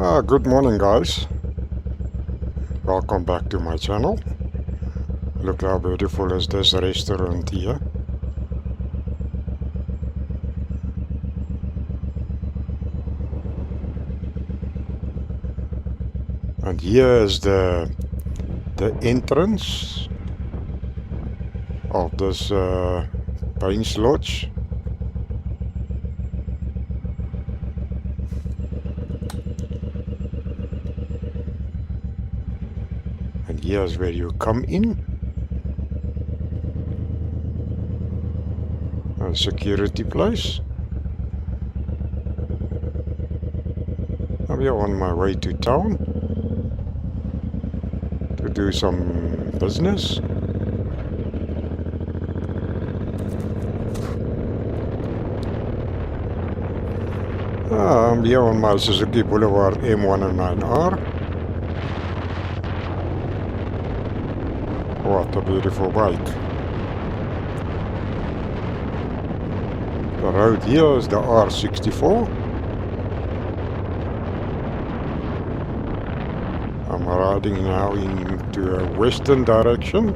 Good morning, guys. Welcome back to my channel. Look how beautiful is this restaurant here. And here is the entrance of this Pines Lodge. And here's where you come in. A security place. I'm here on my way to town to do some business. I'm here on my Suzuki Boulevard M109R. What a beautiful bike. The road here is the R64. I'm riding now into a western direction.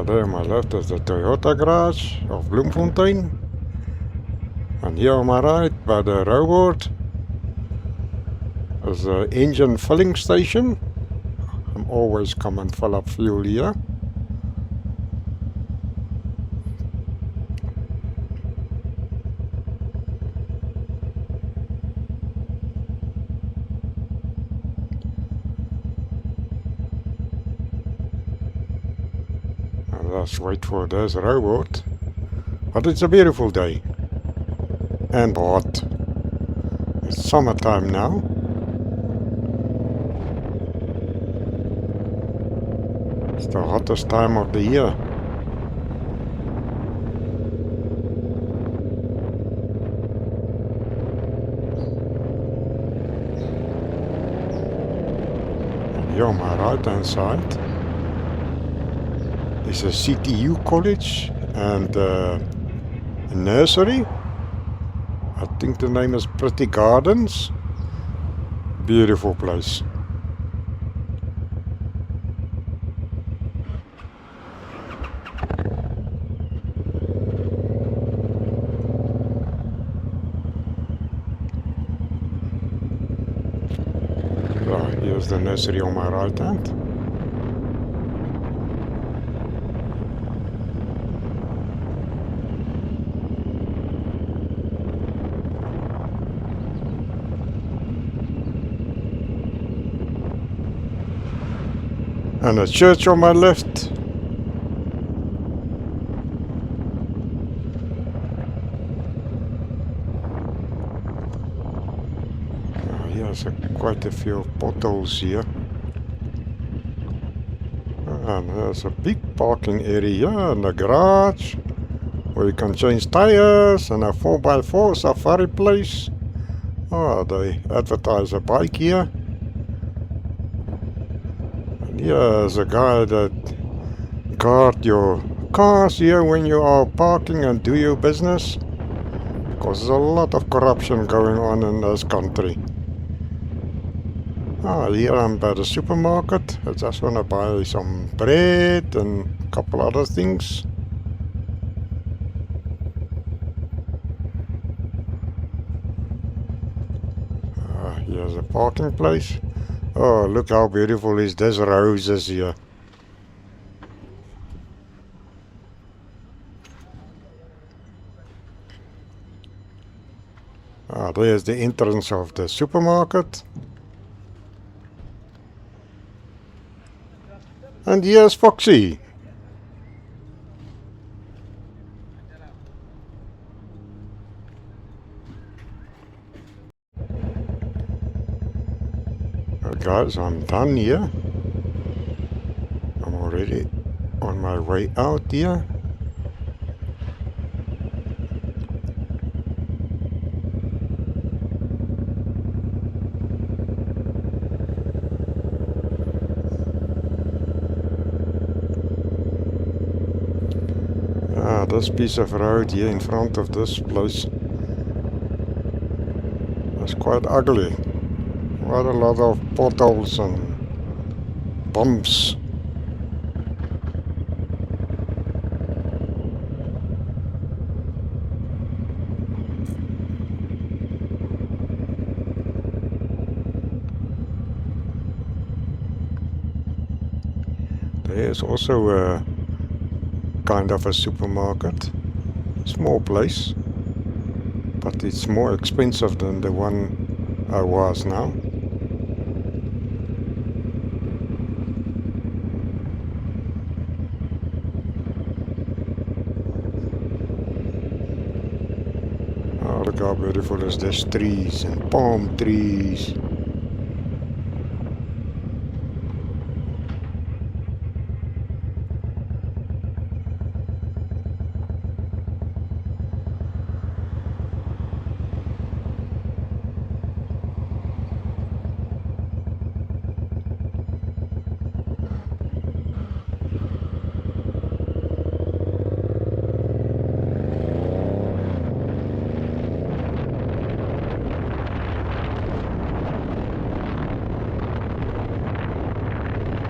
There on my left is the Toyota garage of Bloemfontein. And here on my right by the robot is the engine filling station. I'm always come and fill up fuel here. Let's wait for this robot. But it's a beautiful day. And hot. It's summertime now. It's the hottest time of the year. And here on my right hand side is a CTU college and a nursery. I think the name is Pretty Gardens. Beautiful place. So here's the nursery on my right hand. And a church on my left. Here's quite a few potholes here. And there's a big parking area and a garage where you can change tires and a 4x4 safari place. They advertise a bike here. Here's a guy that guard your cars here when you are parking and do your business. Because there's a lot of corruption going on in this country. Here I'm by the supermarket. I just want to buy some bread and a couple other things. Here's a parking place. Oh, look how beautiful is this roses here. There's the entrance of the supermarket. And here's Foxy. Guys, I'm done here. I'm already on my way out here. this piece of road here in front of this place is quite ugly. Quite a lot of potholes and bumps. There's also a kind of a supermarket, small place, but it's more expensive than the one I was now. Oh, look how beautiful is this trees and palm trees.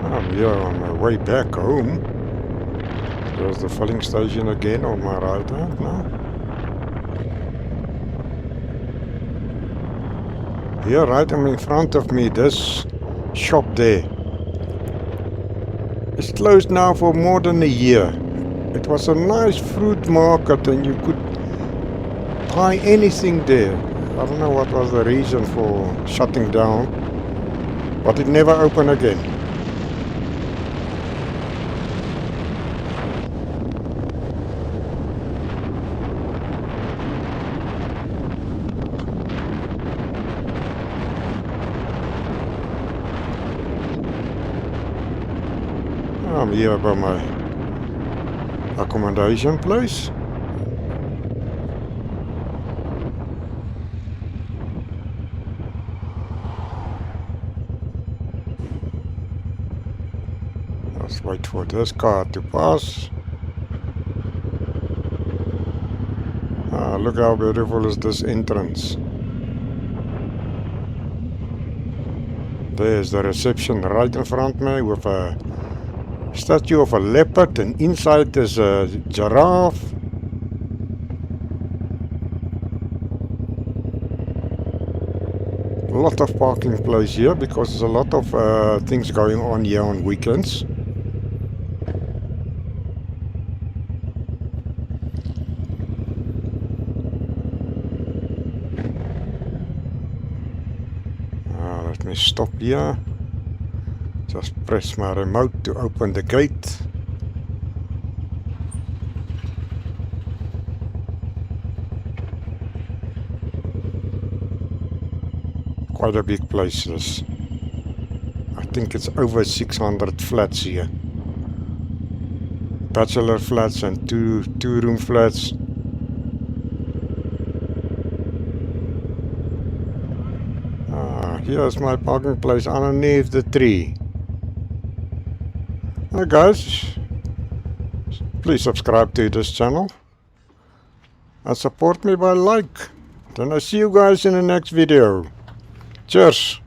I'm here on my way back home. There's the filling station again on my right hand now. Here right in front of me, this shop there. It's closed now for more than a year. It was a nice fruit market and you could buy anything there. I don't know what was the reason for shutting down, but it never opened again. I'm here by my accommodation place. Let's wait for this car to pass. Ah, look how beautiful is this entrance. There's the reception right in front of me with a statue of a leopard, and inside there's a giraffe. A lot of parking place here because there's a lot of things going on here on weekends. Let me stop here. Just press my remote to open the gate. Quite a big place this. I think it's over 600 flats here. Bachelor flats and two-room flats. Here's my parking place underneath the tree. Hi guys, please subscribe to this channel and support me by like. Then I see you guys in the next video. Cheers.